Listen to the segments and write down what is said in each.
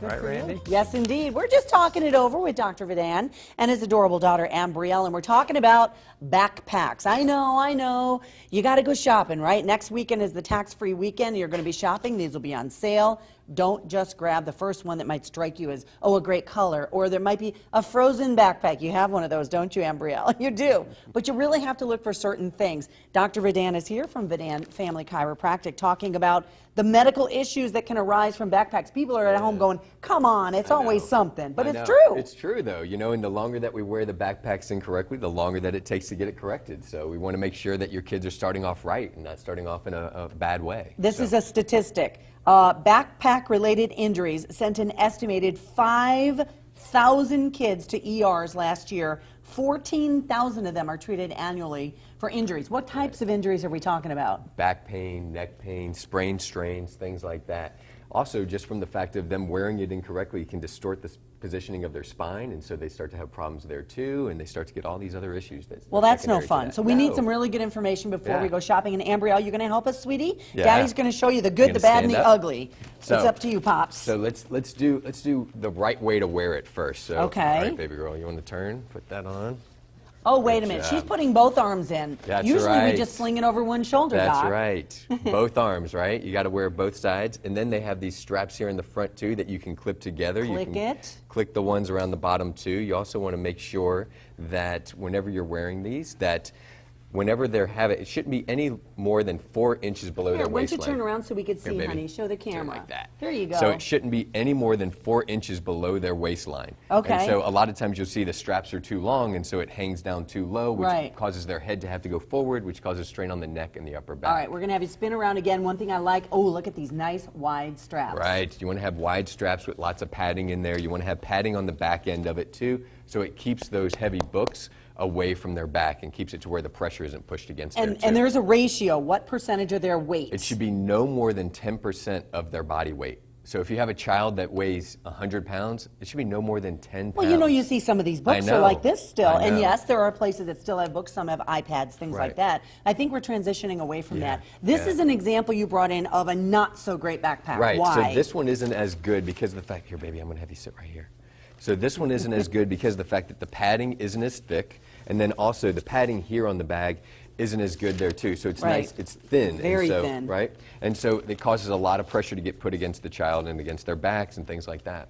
Right, Randy? Yes, indeed. We're just talking it over with Dr. Vidan and his adorable daughter, Ambrielle, and we're talking about backpacks. I know. You got to go shopping, right? Next weekend is the tax-free weekend. You're going to be shopping. These will be on sale. Don't just grab the first one that might strike you as, oh, a great color, or there might be a frozen backpack. You have one of those, don't you, Ambrielle? You do. But you really have to look for certain things. Dr. Vidan is here from Vidan Family Chiropractic talking about the medical issues that can arise from backpacks. People are at home going, come on, it's always something. But it's true. It's true, though. You know, and the longer that we wear the backpacks incorrectly, the longer that it takes to get it corrected. So we want to make sure that your kids are starting off right and not starting off in a bad way. This is a statistic. Backpack-related injuries sent an estimated 5,000 kids to ERs last year. 14,000 of them are treated annually for injuries. What types of injuries are we talking about? Back pain, neck pain, sprains, strains, things like that. Also, just from the fact of them wearing it incorrectly, it can distort the positioning of their spine, and so they start to have problems there too, and they start to get all these other issues. Well, that's no fun. So we need some really good information before we go shopping. And Ambrielle, you going to help us, sweetie? Yeah. Daddy's going to show you the good, the bad, and the ugly. So it's up to you, Pops. So let's do the right way to wear it first. So, okay. All right, baby girl, you want to turn? Put that on. Oh, wait a minute. She's putting both arms in. That's Usually right. we just sling it over one shoulder, That's Doc. right. Both arms, right? You got to wear both sides. And then they have these straps here in the front, too, that you can clip together. Click the ones around the bottom, too. You also want to make sure that whenever you're wearing these, that whenever they're it shouldn't be any more than 4 inches below their waistline. Why don't you turn around so we can see, honey? Show the camera. Turn like that. There you go. So it shouldn't be any more than 4 inches below their waistline. Okay. And so a lot of times you'll see the straps are too long, and so it hangs down too low, which causes their head to have to go forward, which causes strain on the neck and the upper back. All right, we're going to have you spin around again. One thing I like, oh, look at these nice wide straps. Right. You want to have wide straps with lots of padding in there. You want to have padding on the back end of it, too, so it keeps those heavy books away from their back and keeps it to where the pressure isn't pushed against their And there's a ratio. What percentage of their weight? It should be no more than 10% of their body weight. So if you have a child that weighs 100 pounds, it should be no more than 10 pounds. Well, you know, you see some of these books are like this still. And yes, there are places that still have books. Some have iPads, things like that. I think we're transitioning away from that. This is an example you brought in of a not so great backpack. Right. Why? So this one isn't as good because of the fact, here, baby, I'm going to have you sit right here. So this one isn't as good because of the fact that the padding isn't as thick, and then also the padding here on the bag isn't as good there too. So it's nice, it's thin. Very thin. Right? And so it causes a lot of pressure to get put against the child and against their backs and things like that.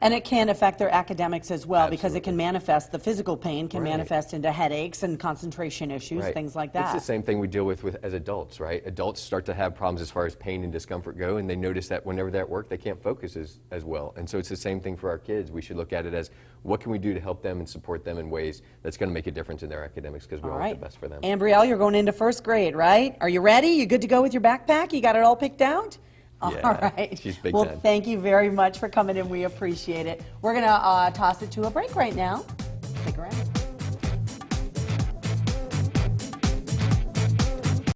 And it can affect their academics as well, because it can manifest, the physical pain can manifest into headaches and concentration issues, things like that. It's the same thing we deal with as adults, right? Adults start to have problems as far as pain and discomfort go, and they notice that whenever they're at work, they can't focus as well. And so it's the same thing for our kids. We should look at it as, what can we do to help them and support them in ways that's going to make a difference in their academics, because we all want the best for them. Ambrielle, you're going into first grade, right? Are you ready? You good to go with your backpack? You got it all picked out? Yeah, all right. She's big well, time. Thank you very much for coming in. We appreciate it. We're going to toss it to a break right now. Stick around.